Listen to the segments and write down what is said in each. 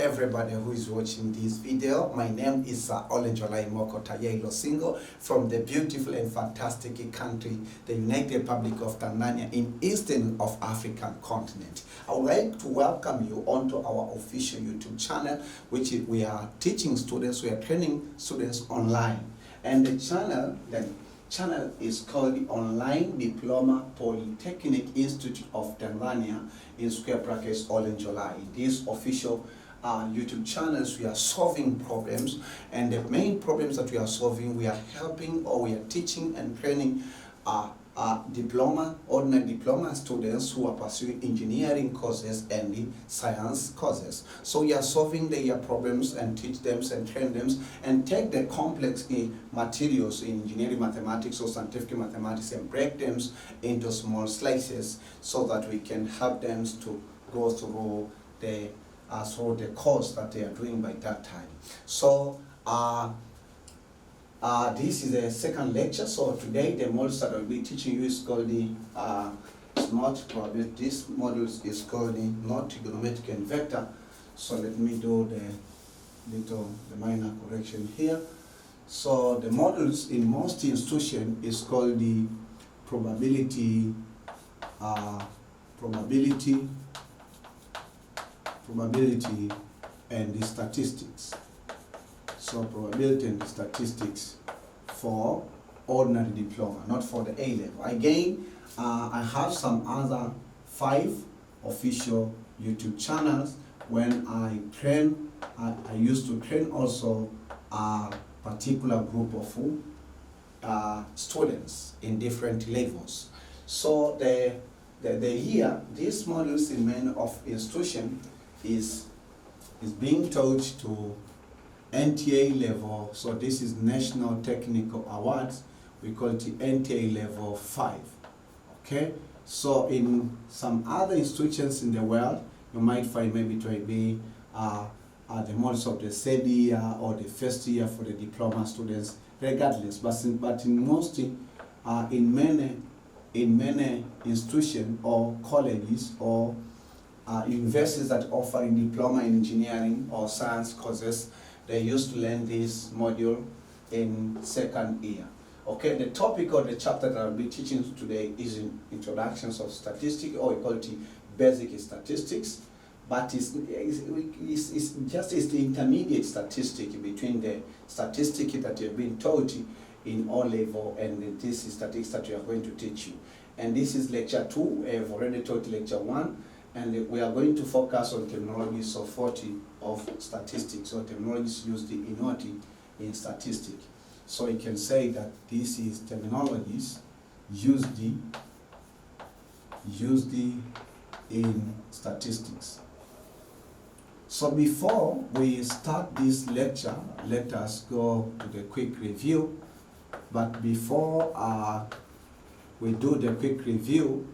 everybody who is watching this video. My name is Olenjolai Singo from the beautiful and fantastic country, the United Republic of Tanzania in eastern of African continent. I would like to welcome you onto our official YouTube channel, which we are teaching students, we are training students online. And the channel is called the Online Diploma Polytechnic Institute of Tanzania, in square brackets Olenjolai. In these official YouTube channels, we are solving problems, and the main problems that we are solving, we are helping or we are teaching and training ordinary diploma students who are pursuing engineering courses and the science courses. So we are solving their problems and teach them and train them and take the complex materials in engineering mathematics or scientific mathematics and break them into small slices so that we can help them to go through the course that they are doing by that time. So this is the second lecture. So today the module that I will be teaching you is called the this module is called the not trigonometric and vector. So let me do the minor correction here. So the modules in most institutions is called the probability and the statistics. So probability and statistics for ordinary diploma, not for the A-level. Again, I have some other 5 official YouTube channels. When I train, I used to train also a particular group of students in different levels. So these modules in many of institution is being taught to NTA level. So this is National Technical Awards. We call it NTA level 5. Okay. So in some other institutions in the world, you might find maybe to be the modules of the third year or the first year for the diploma students, regardless. But in most, in many institutions or colleges or universities that offer diploma in engineering or science courses, they used to learn this module in second year. Okay, the topic of the chapter that I'll be teaching today is in introductions of statistics, or we call it basic statistics, but it's the intermediate statistic between the statistic that you've been taught in O level and this statistics that we are going to teach you. And this is lecture 2. We have already taught lecture 1. And we are going to focus on terminologies of 40 of statistics, or terminologies used in statistics. So you can say that this is terminologies used in statistics. So before we start this lecture, let us go to the quick review. But before we do the quick review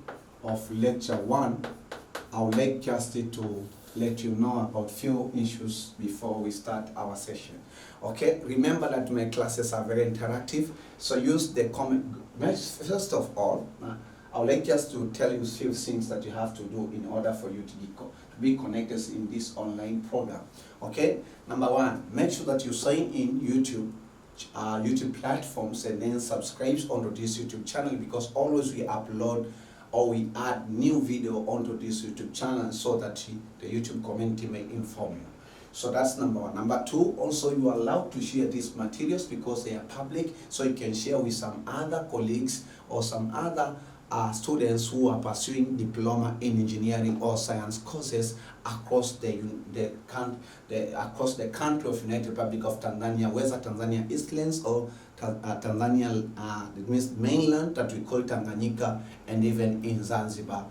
of lecture 1, I would like just to let you know about few issues before we start our session. Okay, remember that my classes are very interactive, so use the comment. First of all, I would like just to tell you a few things that you have to do in order for you to be connected in this online program. Okay, number 1, make sure that you sign in YouTube platforms and then subscribe onto this YouTube channel, because always we upload or we add new video onto this YouTube channel so that the YouTube community may inform you. So that's number 1. Number 2, also you are allowed to share these materials because they are public, so you can share with some other colleagues or some other students who are pursuing diploma in engineering or science courses across the country of United Republic of Tanzania, whether Tanzania Eastlands or Tanzania, the mainland that we call Tanganyika, and even in Zanzibar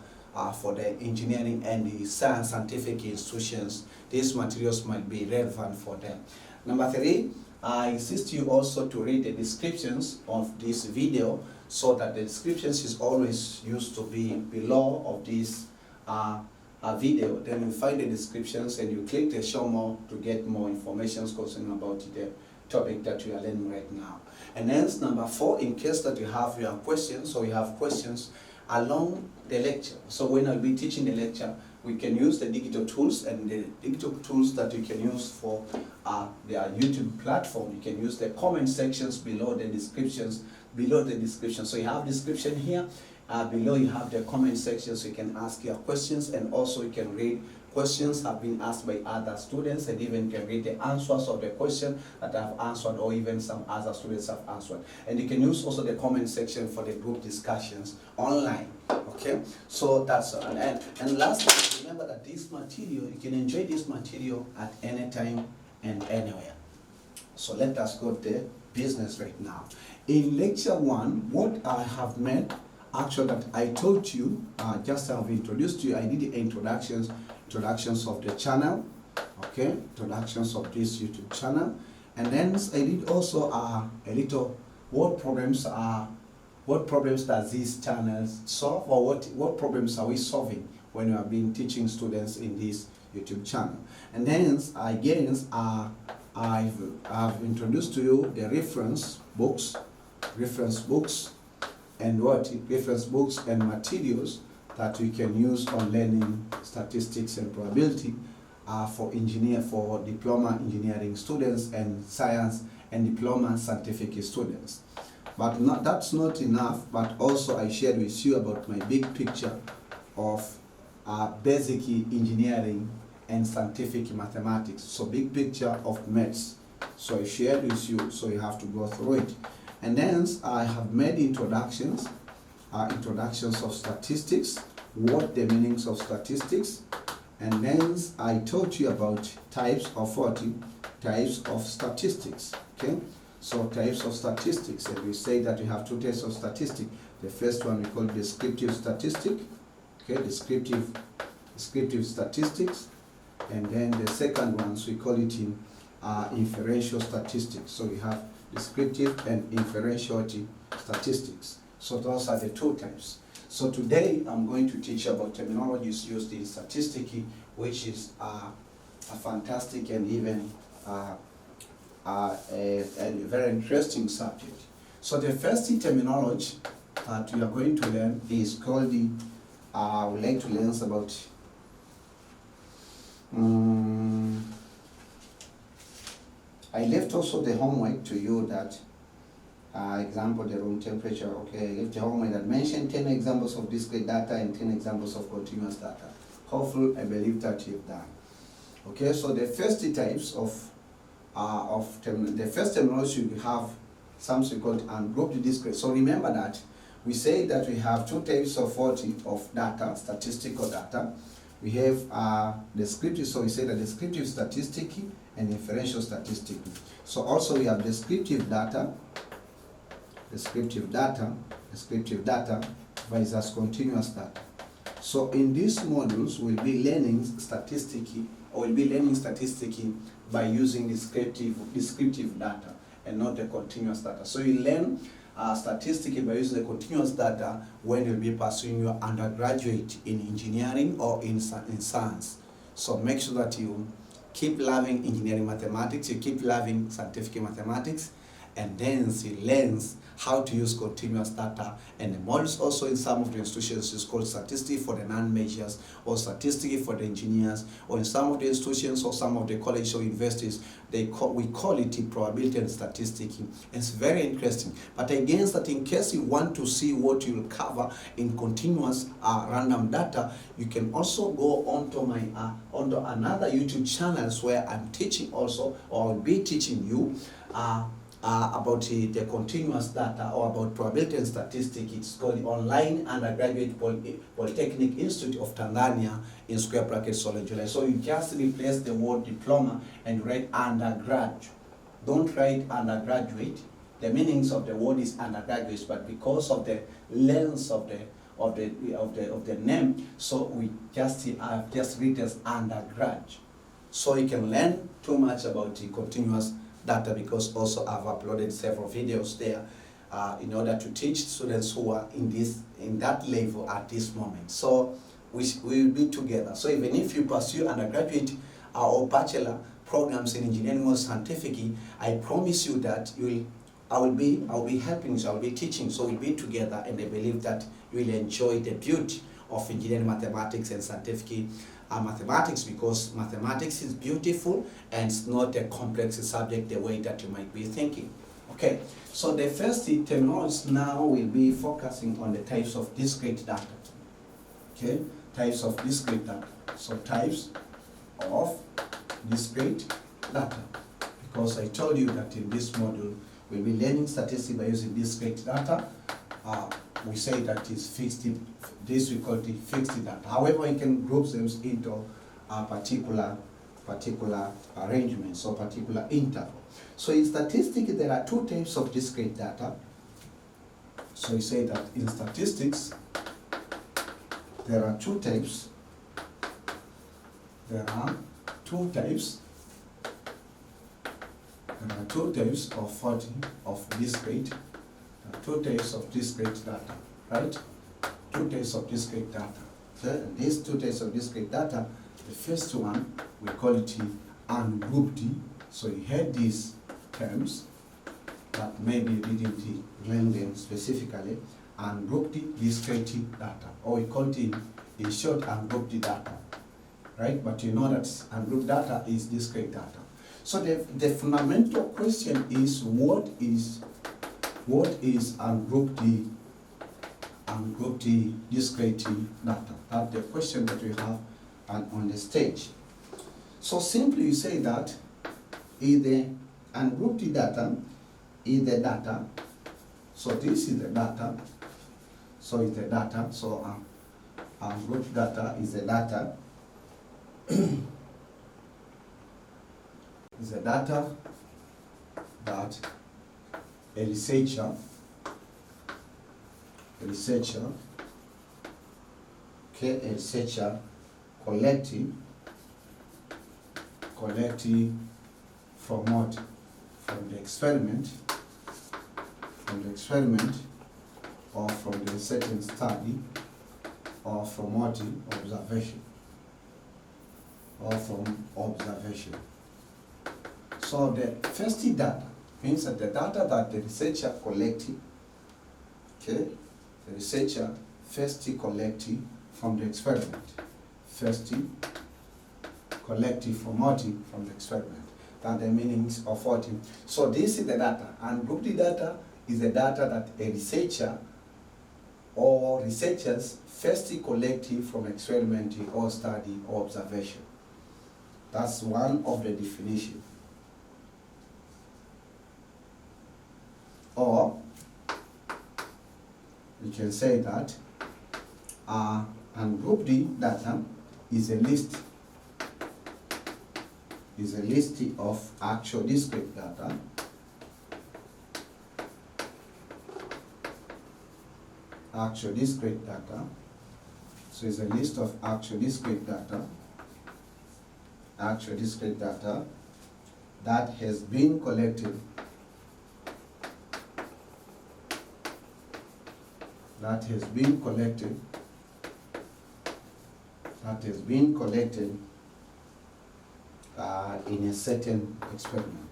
for the engineering and the scientific institutions. These materials might be relevant for them. Number 3, I insist you also to read the descriptions of this video, so that the descriptions is always used to be below of this video. Then you find the descriptions and you click the show more to get more information concerning about the topic that we are learning right now. And hence number 4, in case that you have your questions or you have questions along the lecture. So when I'll be teaching the lecture, we can use the digital tools, and the digital tools that you can use for their YouTube platform. You can use the comment sections below the descriptions, So you have description here, below you have the comment section, so you can ask your questions, and also you can read questions have been asked by other students, and even can read the answers of the question that I've answered, or even some other students have answered. And you can use also the comment section for the group discussions online. Okay, so that's and lastly, remember that this material, you can enjoy this material at any time and anywhere. So let us go to business right now. In lecture 1, what I have made, actually, that I told you, just have introduced you, I did the introductions of the channel, okay, introductions of this YouTube channel, and then I did also a little what problems does these channels solve, or what problems are we solving when we have been teaching students in this YouTube channel. And then again, I've introduced to you the reference books, and reference books and materials that we can use on learning statistics and probability for diploma engineering students and science and diploma scientific students. But that's not enough, but also I shared with you about my big picture of basic engineering and scientific mathematics. So big picture of maths. So I shared with you, so you have to go through it. And then I have made introductions of statistics, what the meanings of statistics, and then I taught you about types of statistics. Okay, so types of statistics, and we say that we have 2 types of statistics. The first one we call descriptive statistic, okay, descriptive statistics, and then the second ones we call it in inferential statistics. So we have descriptive and inferential statistics. So those are the 2 types. So today I'm going to teach about terminologies used in statistics, which is a fantastic and even a very interesting subject. So the first terminology that we are going to learn is called I would like to learn about I left also the homework to you that example, the room temperature. Okay, I left the homework that mentioned 10 examples of discrete data and 10 examples of continuous data. Hopefully, I believe that you've done. Okay, so the first types the first terminology we have something called ungrouped discrete. So remember that we say that we have 2 types of data, statistical data. We have descriptive, so we say that descriptive statistic and inferential statistic. So also we have descriptive data versus continuous data. So in these modules we'll be learning statistics, by using descriptive data and not the continuous data. So you learn statistics by using the continuous data when you'll be pursuing your undergraduate in engineering or in science. So make sure that you keep loving engineering mathematics, you keep loving scientific mathematics, and then you learn how to use continuous data. And the modules also in some of the institutions is called statistics for the non-majors, or statistics for the engineers, or in some of the institutions or some of the colleges or universities, we call it probability and statistics. It's very interesting. But again, that in case you want to see what you'll cover in continuous random data, you can also go onto my onto another YouTube channels where I'm teaching also, or I'll be teaching you about the continuous data, or about probability and statistics. It's called Online Undergraduate Polytechnic Institute of Tanzania, in square brackets Olenjolai. So you just replace the word diploma and write undergrad. Don't write undergraduate. The meanings of the word is undergraduate, but because of the length of the name, so we just read as undergrad. So you can learn too much about the continuous data, because also I've uploaded several videos there in order to teach students who are in that level at this moment. So we will be together. So even if you pursue undergraduate or bachelor programs in engineering or scientific, I promise you that you will I will be helping you, I will be teaching, so we'll be together, and I believe that you will enjoy the beauty of engineering mathematics and scientific mathematics, because mathematics is beautiful and it's not a complex subject the way that you might be thinking. Okay, so the first terminology now will be focusing on the types of discrete data. Okay, types of discrete data. So types of discrete data, because I told you that in this module we'll be learning statistics by using discrete data. We say that is fixed, this we call it fixed data. However, you can group them into a particular arrangements or particular interval. So in statistics, there are two types of discrete data. So we say that in statistics, there are two types. There are two types of discrete. Two types of discrete data, right? Two types of discrete data. Okay? And these two types of discrete data, the first one, we call it ungrouped. So you heard these terms, but maybe you didn't learn them specifically. Ungrouped discrete data, or we call it in short ungrouped data, right? But you know that ungrouped data is discrete data. So the fundamental question is, what is ungrouped discrete data? That's the question that we have on the stage. So simply you say that either ungrouped data is the data. So this is the data. So it's the data. So ungrouped data is the data. Is the data that a researcher collecting from what? From the experiment, or from the certain study, or from what? Observation. So the first data means that the data that the researcher collected, okay, the researcher first collected from the experiment. First collected from what? From the experiment. That's the meanings of what? So this is the data. And grouped data is the data that a researcher or researchers first collected from experiment or study or observation. That's one of the definitions. Or we can say that ungrouped data is a list of actual discrete data So it's a list of actual discrete data that has been collected in a certain experiment.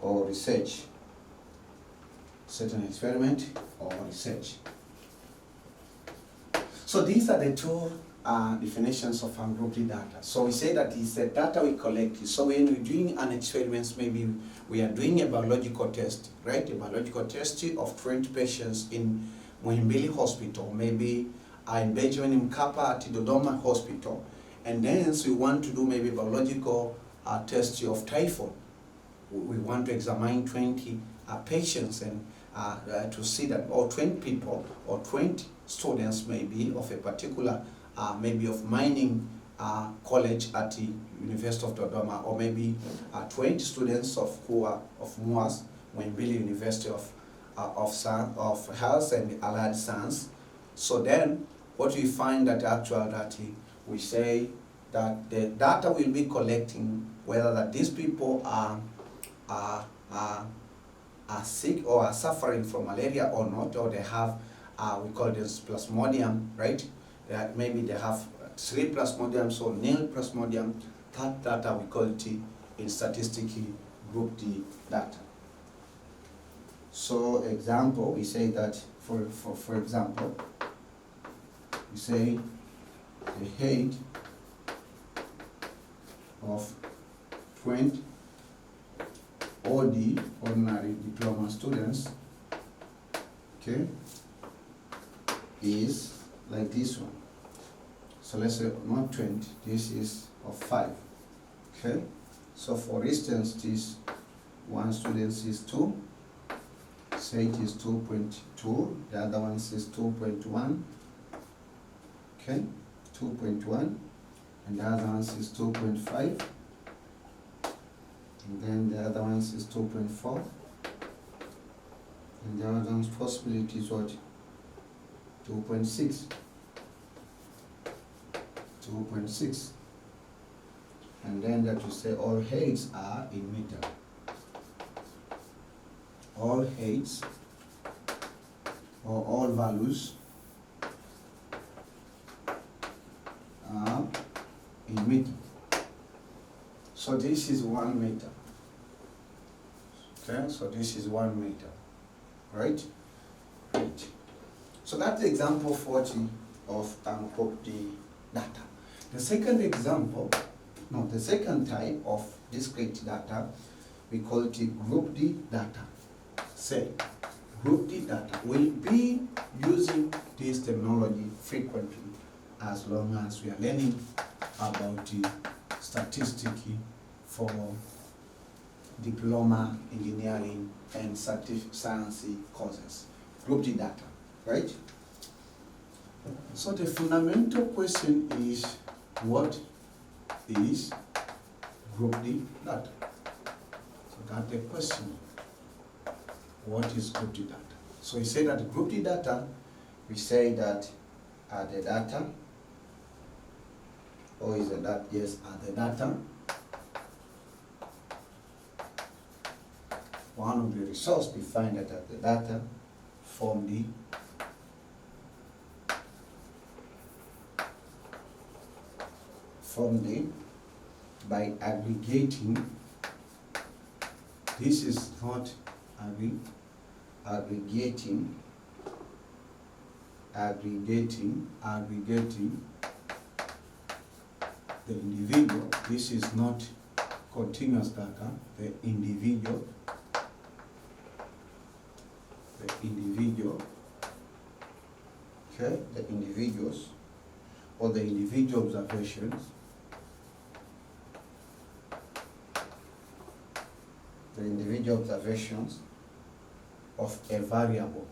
Or research. So these are the two definitions of ungrouped data. So we say that it's the data we collect. So when we're doing an experiment, maybe we are doing a biological test, right? A biological test of 20 patients in Muhimbili Hospital, maybe in Benjamin Mkapa at Dodoma Hospital. And then so we want to do maybe biological test of typhoid. We want to examine 20 patients and to see that, or 20 people, or 20 students maybe of a particular, maybe of mining college at the University of Dodoma, or maybe 20 students of MUAS, Muhimbili University of Health and Allied Science. So then, what we find that actual that we say that the data will be collecting whether that these people are sick or are suffering from malaria or not, or they have we call this plasmodium, right? Maybe they have 3 plasmodiums or nil plasmodium. That data we call it in statistics group D data. So example, we say that for example, we say the height of 20 OD, ordinary diploma students, okay, is like this one. So let's say not 20, this is of 5, okay. So for instance, this one student is 2, say it is 2.2, the other one is 2.1, okay, 2.1, and the other one is 2.5, and then the other one is 2.4, and the other one's possibility is what? 2.6, 2.6, and then that we say all heights are in meter. All heights or all values are in meter. So this is 1 meter. Okay, so this is 1 meter, right? Right. So that's the example 40 of group D data. The second example, no, the second type of discrete data, we call it group D data. Say, group D data will be using this terminology frequently as long as we are learning about statistics for diploma, engineering, and science courses. Group D data, right? So the fundamental question is, what is group D data? So that's the question. What is group D data? So we say that group D data, we say that are the data, or is it that, yes, are the data, one of the resource defined that the data formed by aggregating. This is not aggregating the individual. This is not continuous data. The individual, okay, the individuals or the individual observations of a variable,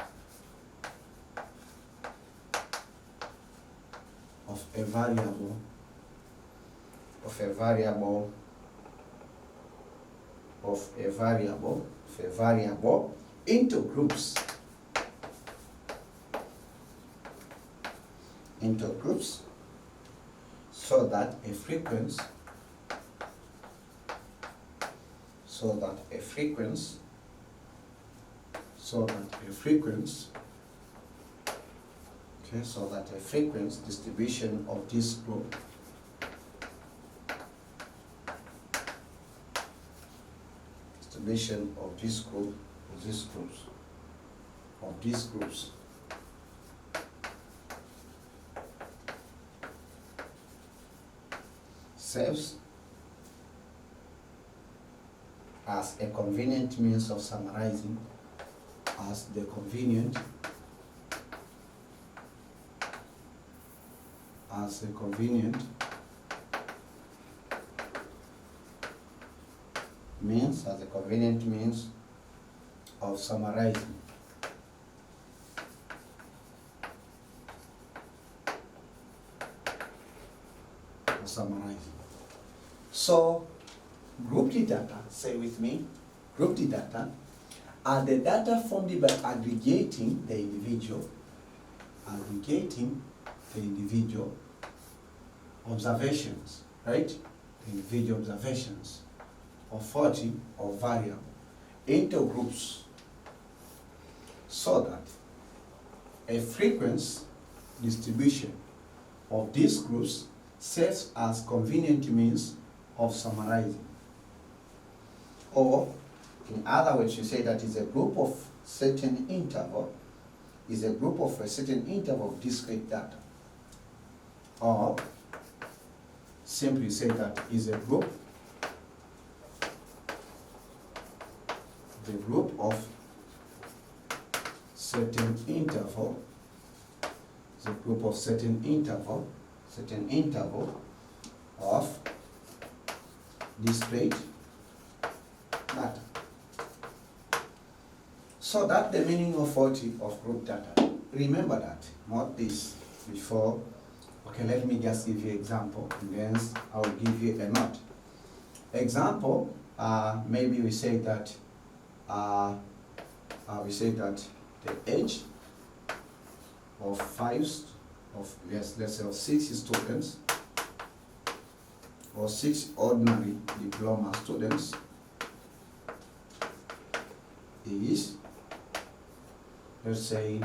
into groups, so that a frequency distribution of this group serves as a convenient means of summarizing, as the convenient means of summarizing. So group D data, say with me, group D data are the data formed by aggregating the individual observations, right? The individual observations of 40 or variable into groups, so that a frequency distribution of these groups serves as convenient means of summarizing. Or, in other words, you say that is a group of certain interval, is a group of a certain interval of discrete data. Or, simply say that is a group, the group of certain interval, the group of certain interval of discrete data. So that's the meaning of 40 of group data. Remember that, not this before. Okay, let me just give you an example, and then I will give you a note. Example, maybe we say that the age of let's say of 6 students, or 6 ordinary diploma students is, let's say,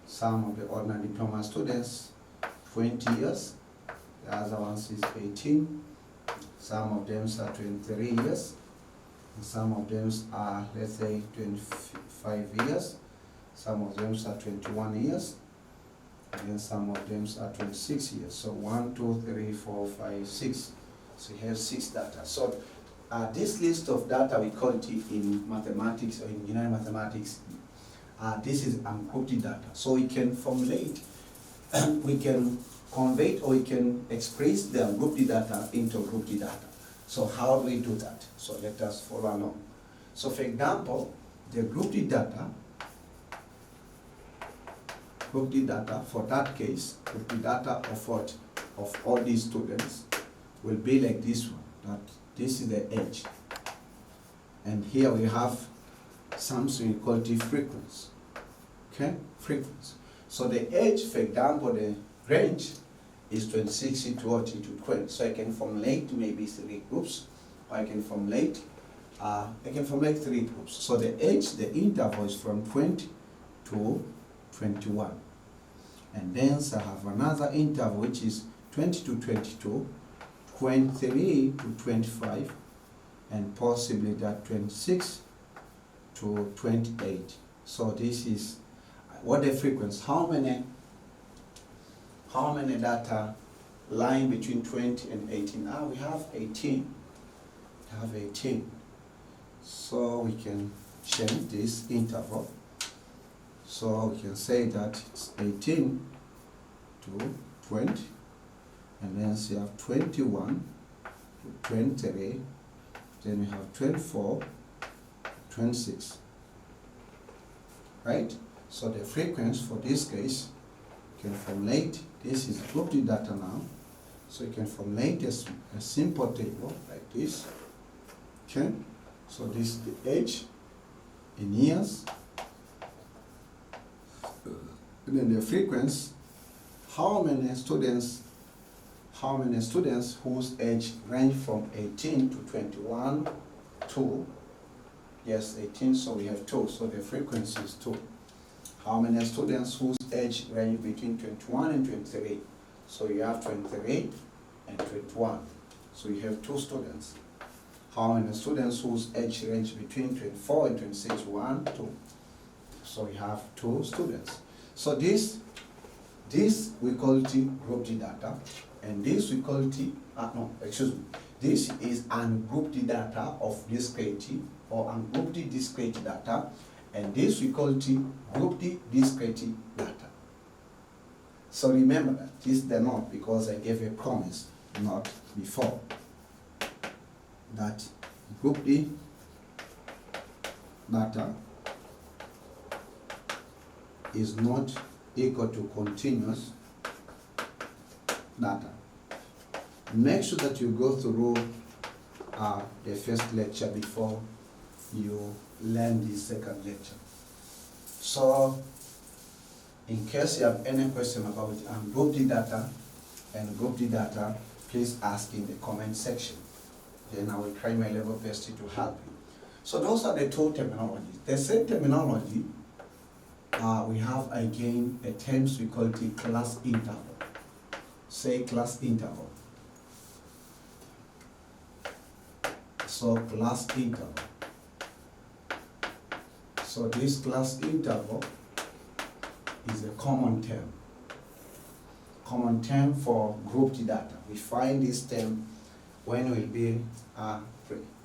some of the ordinary diploma students 20 years, the other ones is 18, some of them are 23 years, and some of them are, let's say, 25 years, some of them are 21 years, and then some of them are 26 years. So 1, 2, 3, 4, 5, 6. So you have 6 data. So this list of data, we call it in mathematics or in engineering mathematics, this is ungrouped data. So we can formulate, we can convert, or we can express the ungrouped data into grouped data. So how do we do that? So let us follow along. So for example, the grouped data for that case, grouped data of what? Of all these students will be like this one. That this is the age. And here we have something we call the frequency. Okay? Frequency. So the age, for example, the range is 26 to 20. So I can formulate maybe 3 groups, or I can formulate 3 groups. So the age, the interval is from 20 to 21. And then I have another interval which is 20 to 22, 23 to 25, and possibly that 26 to 28. So this is what the frequency, how many data lying between 20 and 18? We have 18. We have 18. So we can change this interval. So we can say that it's 18 to 20, and then we have 21 to 23, then we have 24, 26. Right? So the frequency for this case, you can formulate, this is grouped data now, so you can formulate a simple table like this. Okay? So this is the age in years, and then the frequency, how many students whose age range from 18 to 21 to, yes, 18, so we have 2, so the frequency is 2. How many students whose age range between 21 and 23? So you have 23 and 21. So you have 2 students. How many students whose age range between 24 and 26? 1, 2. So we have 2 students. So this we call it grouped data, and this we call it, this is ungrouped data of discrete or ungrouped discrete data, and this we call it grouped discrete data. So remember that, this is the note because I gave a promise not before, that grouped data is not equal to continuous data. Make sure that you go through the first lecture before you learn the second lecture. So, in case you have any question about grouped data and grouped data, please ask in the comment section. Then I will try my level best to help you. So those are the 2 terminologies. The same terminology we have again a terms we call it class interval. Say class interval. So class interval. So this class interval is a common term. Common term for grouped data. We find this term when we'll be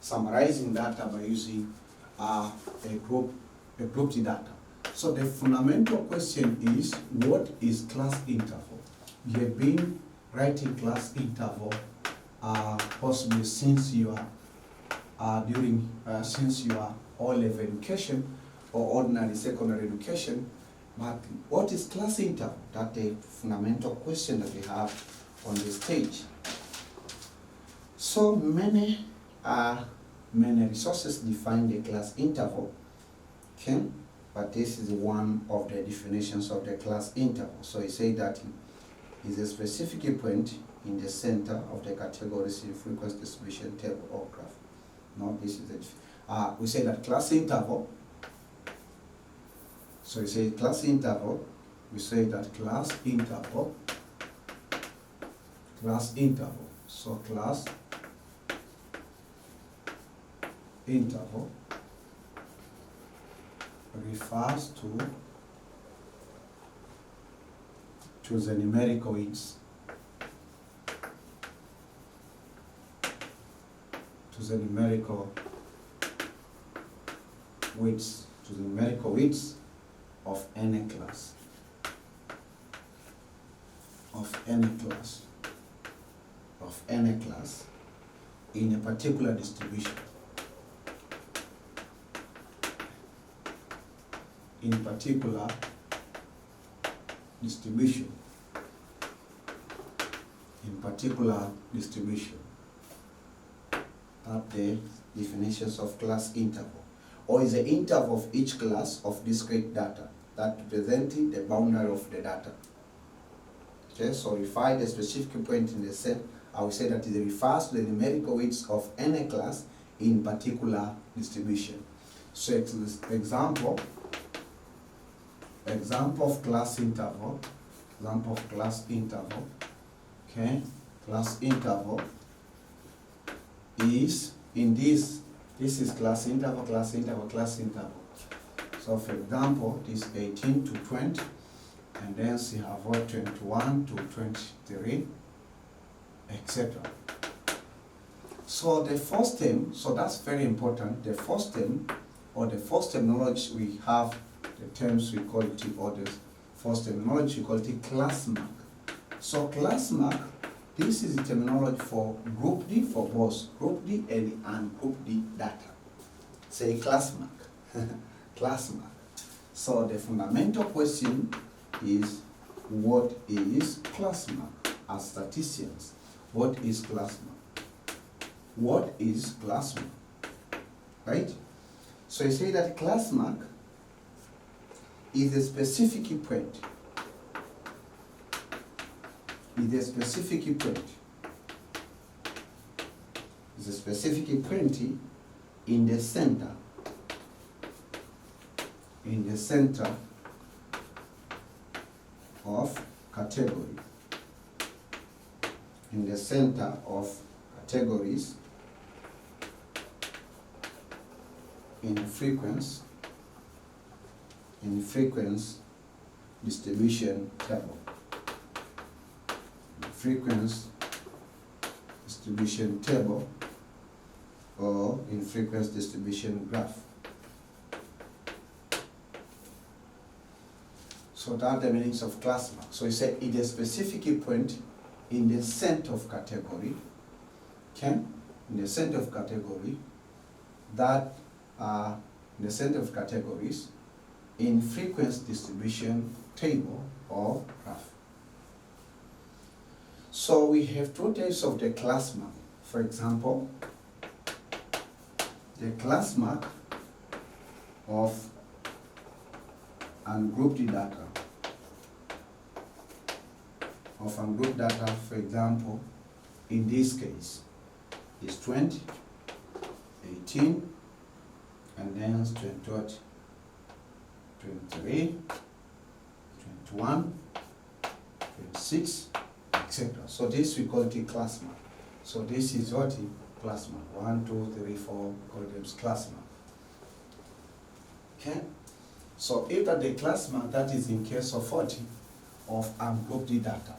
summarizing data by using a grouped data. So the fundamental question is, what is class interval? You have been writing class interval possibly since you are since you are O-level education or ordinary secondary education. But what is class interval? That's the fundamental question that we have on this stage. So many resources define the class interval, okay? But this is one of the definitions of the class interval. So we say that is a specific point in the center of the categories in frequency distribution table or graph. No, this is it. We say that class interval. So we say class interval. We say that class interval. Class interval. So class interval refers to the numerical weights, to the numerical weights of any class, in a particular distribution. In particular distribution. That's the definitions of class interval. Or is the interval of each class of discrete data that representing the boundary of the data. Okay, so we find a specific point in the set. I will say that it refers to the numerical weights of any class in particular distribution. So example of class interval. Okay, class interval is in this is class interval. So for example, this 18 to 20, and then we have 21 to 23, etc. So the first term, so that's very important. The first term, or the first terminology we have, the terms we call it, or the first terminology we call it class mark. So class mark, this is the terminology for group D, for both group D and ungroup D data. Say class mark. Class mark. So the fundamental question is, what is class mark? As statisticians, what is class mark? What is class mark? Right? So you say that class mark is a specific point. It's a specific point in the center. Of category. In the center of categories in frequency distribution table. Frequency distribution table or in frequency distribution graph. So that's the meanings of class mark. So you say it is a specific point in the center of category, okay? In the center of category that in the center of categories in frequency distribution table or graph. So we have two types of the class mark. For example, the class mark of ungrouped data. For example, in this case, is 20, 18, and then 23, 21, 26, etc. So this we call it a class mark. So this is what a class mark. 1, 2, 3, 4, we call them class mark. Okay? So if that the class mark, that is in case of 40 of ungrouped data.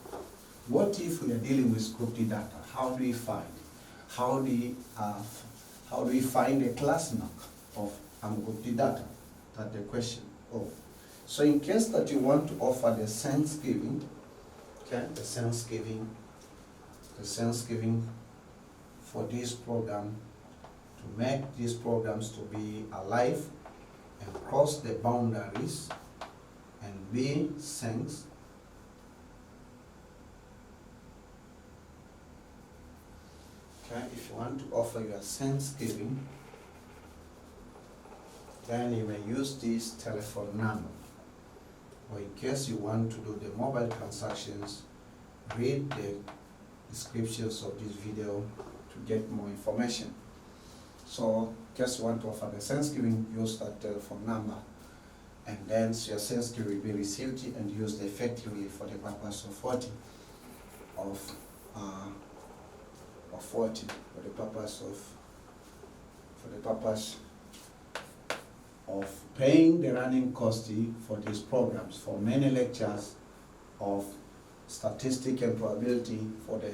What if we are dealing with grouped data? How do we find? How do we find a class mark of ungrouped data? That's the question. Oh. So in case that you want to offer the Thanksgiving, okay, the Thanksgiving for this program, to make these programs to be alive and cross the boundaries and be thanks. Okay, if you want to offer your Thanksgiving, then you may use this telephone number. Or in case you want to do the mobile transactions, read the descriptions of this video to get more information. So, in case you want to offer the Thanksgiving, use that telephone number, and then your Thanksgiving will be received and used effectively for the purpose of 40 for the purpose of paying the running cost for these programs, for many lectures of statistics and probability for the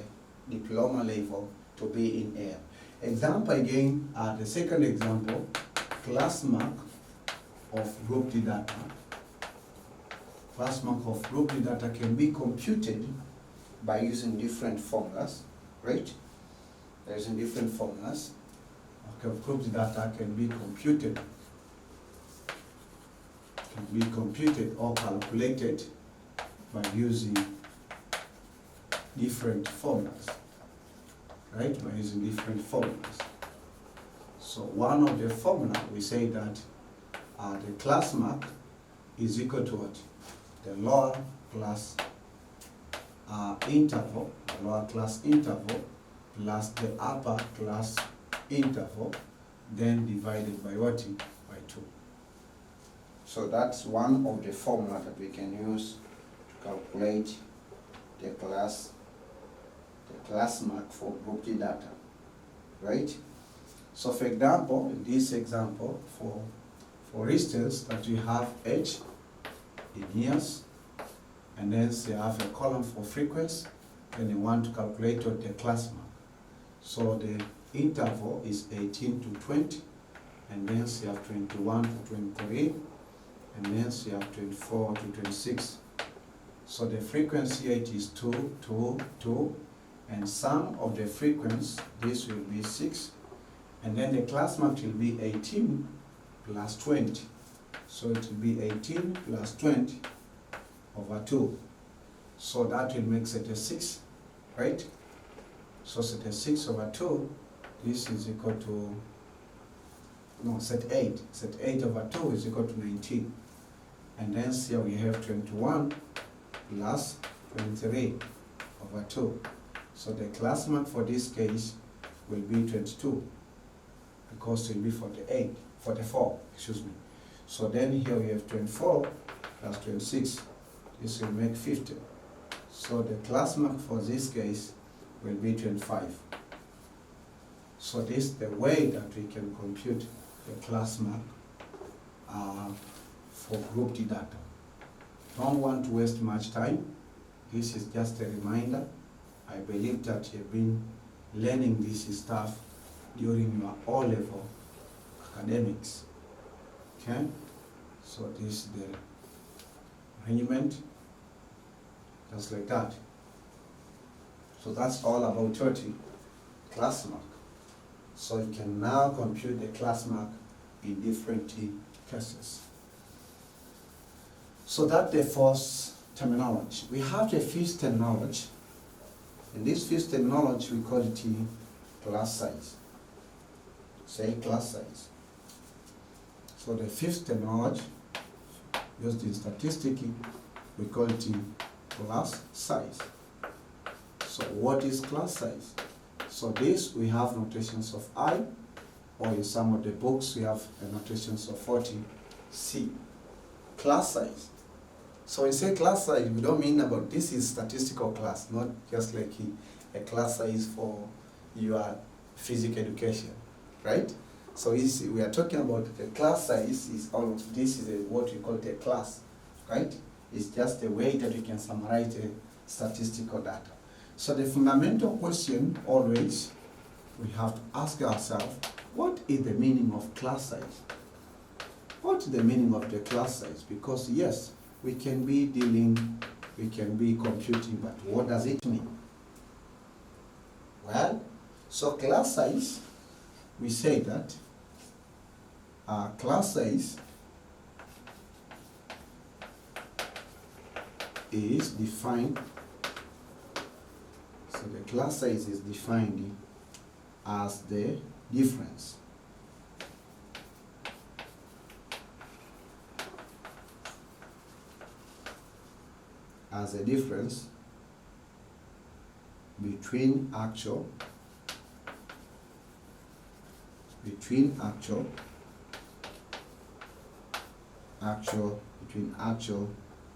diploma level to be in air. Example again, the second example, class mark of grouped data. Class mark of grouped data can be computed by using different formulas, right? Using different formulas. Okay, grouped data can be computed or calculated by using different formulas, right? By using different formulas. So one of the formula, we say that the class mark is equal to what? The lower class interval, the lower class interval plus the upper class interval, then divided by what? By 2. So that's one of the formula that we can use to calculate the class mark for grouped data, right? So for example, in this example, for instance, that we have H in years, and then you have a column for frequency, and you want to calculate what the class mark. So the interval is 18 to 20, and then you have 21 to 23, and then you have 24 to 26. So the frequency rate is 2, 2, 2, and sum of the frequency, this will be 6, and then the class mark will be 18 plus 20. So it will be 18 plus 20 over 2. So that will make 36, right? So 36 over 2, this is equal to, no, set 8. Set 8 over 2 is equal to 19. And then here we have 21 plus 23 over 2. So the class mark for this case will be 22, because it will be 44, excuse me. So then here we have 24 plus 26, this will make 50. So the class mark for this case will be 25. So this is the way that we can compute the class mark for grouped data. Don't want to waste much time. This is just a reminder. I believe that you've been learning this stuff during your O-level academics. Okay? So this is the arrangement, just like that. So that's all about 30 class mark. So you can now compute the class mark in different cases. So that's the first terminology. We have the fifth terminology. In this fifth terminology, we call it class size. Say class size. So the fifth terminology, used in statistics, we call it class size. So what is class size? So this, we have notations of I, or in some of the books we have notations of 40C. class size. So when we say class size, we don't mean about this is statistical class, not just like a class size for your physical education, right? So we are talking about the class size is all of this is what we call the class, right? It's just a way that we can summarize the statistical data. So the fundamental question always we have to ask ourselves, what is the meaning of class size? What is the meaning of the class size? Because yes, we can be computing, but what does it mean? Well, so class size, we say that class size is defined, so the class size is defined as the difference between actual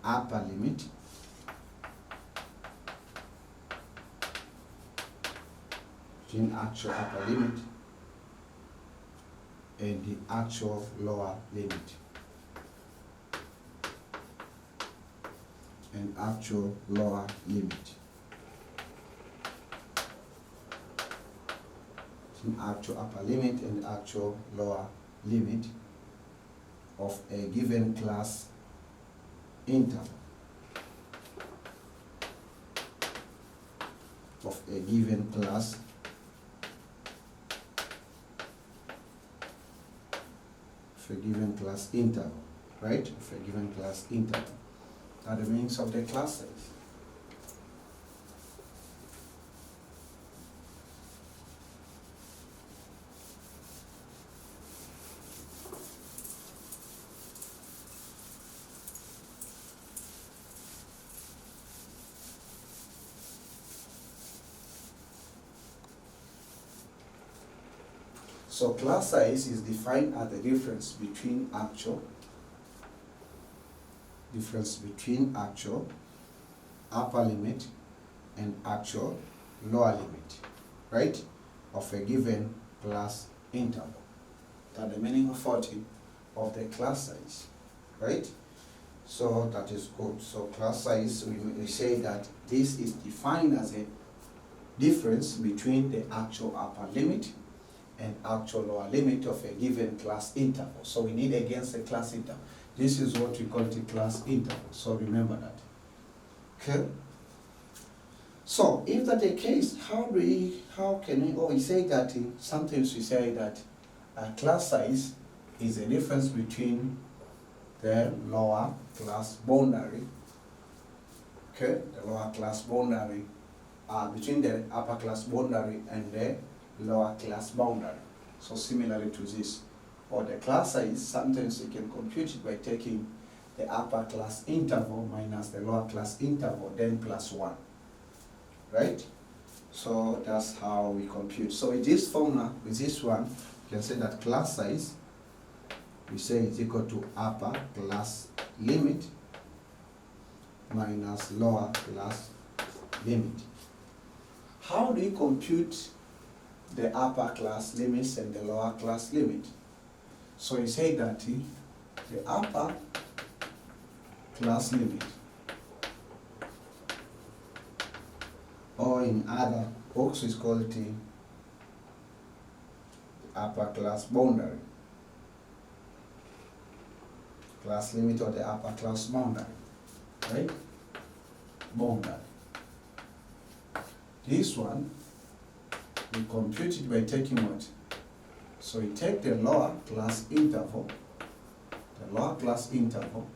upper limit and the actual lower limit. Actual upper limit and actual lower limit of a given class interval. Interval, right? Of a given class interval. Are the meanings of the class size. So class size is defined as the difference between actual upper limit and actual lower limit, right, of a given class interval. That's the meaning of the class size, right? So that is good. So class size, we say that this is defined as a difference between the actual upper limit and actual lower limit of a given class interval. So we need against a class interval. This is what we call the class interval. So remember that. Okay? So if that's the case, we say that sometimes we say that a class size is a difference between the lower class boundary, okay, the lower class boundary, between the upper class boundary and the lower class boundary. So similarly to this, or the class size, sometimes you can compute it by taking the upper class interval minus the lower class interval, then plus 1, right? So that's how we compute. So with this formula, with this one, you can say that class size, we say is equal to upper class limit minus lower class limit. How do you compute the upper class limits and the lower class limit? So you say that the upper class limit, or in other books is called the upper class boundary, class limit or the upper class boundary, right? Boundary. This one, we compute it by taking what? So we take the lower class interval, the upper class interval,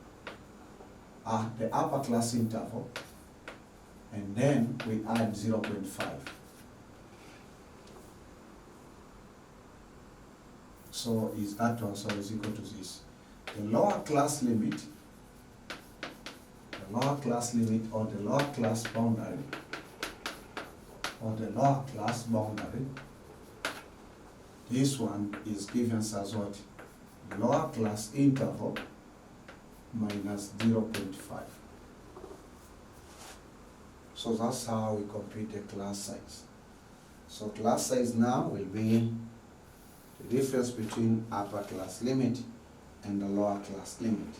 and then we add 0.5. So is that also is equal to this. The lower class limit, or the lower class boundary, this one is given as what? Lower class interval minus 0.5. So that's how we compute the class size. So class size now will be the difference between upper class limit and the lower class limit.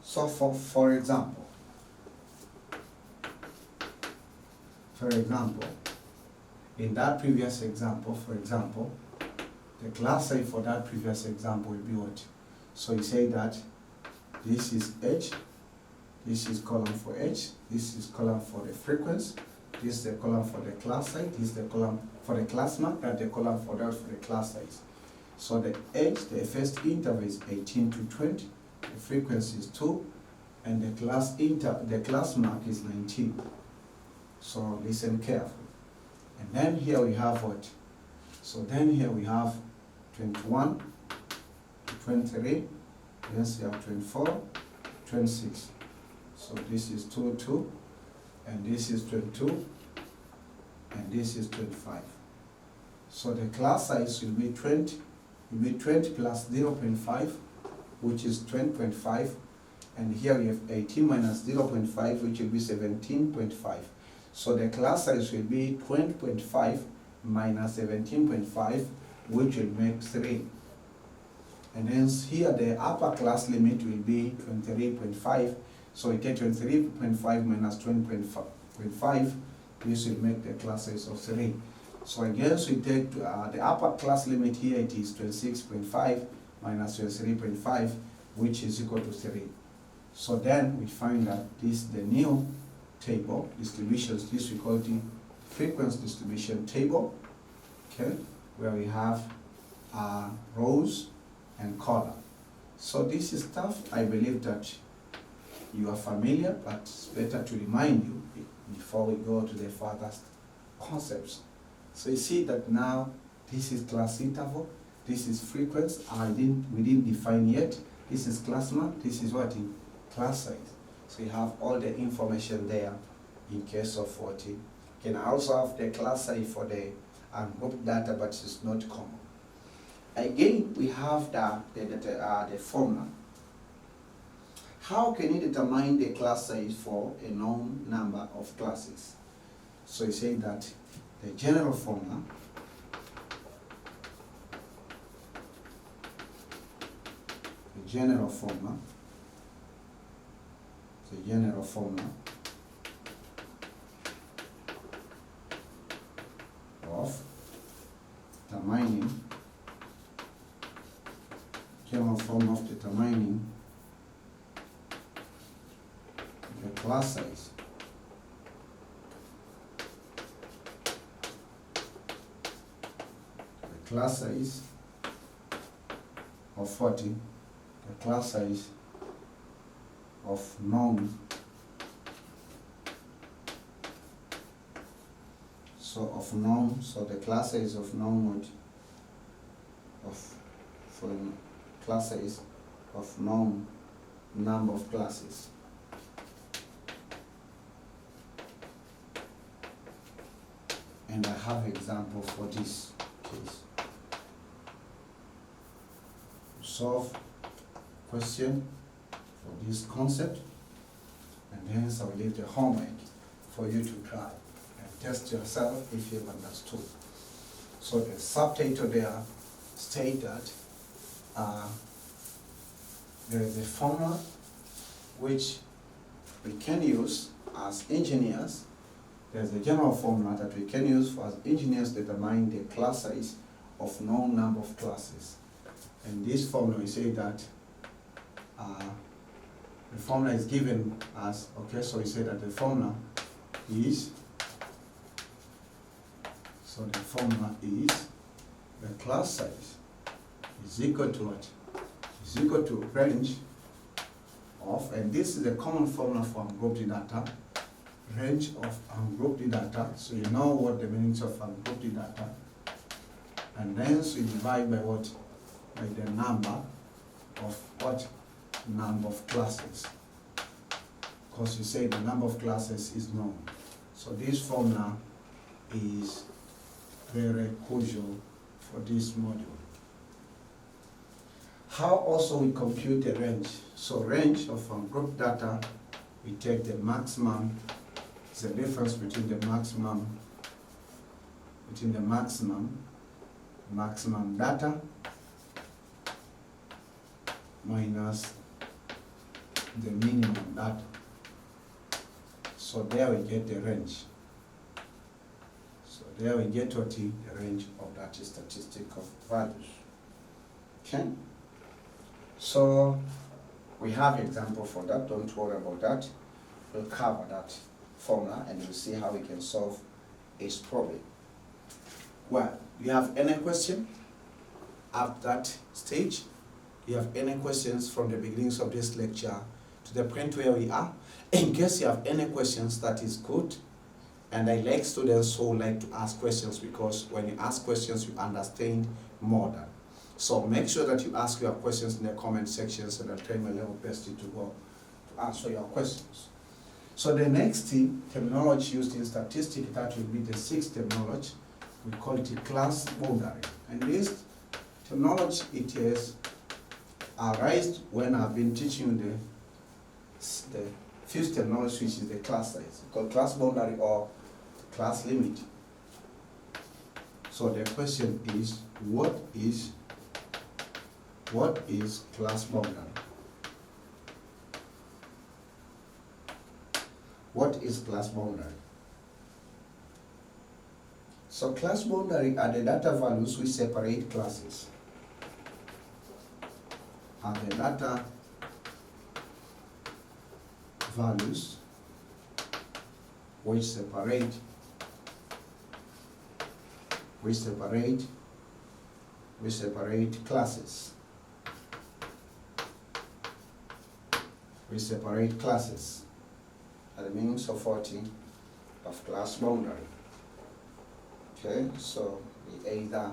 So for example, in that previous example, for example, the class size for that previous example will be what? So you say that this is H, this is column for H, this is column for the frequency, this is the column for the class size, this is the column for the class mark, and the column for the class size. So the H, the first interval is 18 to 20, the frequency is 2, and the class mark is 19. So listen carefully. And then here we have what? So then here we have 21, 23, then we have 24, 26. So this is 2, 2, and this is 22, and this is 25. So the class size will be 20, plus 0.5, which is 20.5, and here we have 18 minus 0.5, which will be 17.5. So the class size will be 20.5 minus 17.5, which will make 3. And then here the upper class limit will be 23.5. So we get 23.5 minus 20.5, this will make the class size of 3. So I guess we take the upper class limit here, it is 26.5 minus 23.5, which is equal to 3. So then we find that this is the new table distributions. This we call the frequency distribution table, okay, where we have rows and column. So this is stuff I believe that you are familiar, but it's better to remind you before we go to the furthest concepts. So you see that now this is class interval, this is frequency, we didn't define yet. This is class mark, this is what? In class size. So you have all the information there in case of what you can also have the class size for the group data, but it's not common. Again, we have the formula. How can you determine the class size for a known number of classes? So you say that the general formula of determining the class size of what? The class size of known. So the class size of known class size of known number of classes. And I have an example for this case. Solve question for this concept, and hence I will leave the homework for you to try and test yourself if you've understood. So the subtitle there states that there is a formula which we can use as engineers. There's a general formula that we can use for as engineers to determine the class size of known number of classes. And this formula, we say that the formula is given as, okay, so we say that the formula is, the class size is equal to what? Is equal to range of, and this is a common formula for ungrouped data, range of ungrouped data, so you know what the meanings of ungrouped data, and then so you divide by what? By the number of what? Number of classes, because you say the number of classes is known. So this formula is very crucial for this module. How also we compute the range? So range of group data, we take the maximum, it's the difference between the maximum data minus the minimum data. So there we get the range. So there we get what the range of that statistic of values. Okay? So we have example for that, don't worry about that. We'll cover that formula and we'll see how we can solve this problem. Well, you have any question at that stage? You have any questions from the beginnings of this lecture to the point where we are? In case you have any questions, that is good. And I like students who like to ask questions, because when you ask questions, you understand more than. So make sure that you ask your questions in the comment sections, and I'll try my level best to go to answer your questions. So the next terminology used in statistics, that will be the sixth terminology. We call it class boundary. And this terminology, it is arised when I've been teaching the fifth terminology, which is the class size, called class boundary or class limit. So the question is, what is class boundary? What is class boundary? So class boundary are the data values which separate classes. Are the data values which separate classes. We separate classes are the means of sorting of class boundary. Okay, so we either,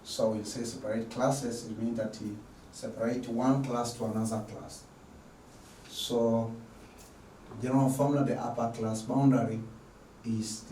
so we say separate classes, it means that we separate one class to another class. So general formula, the upper class boundary is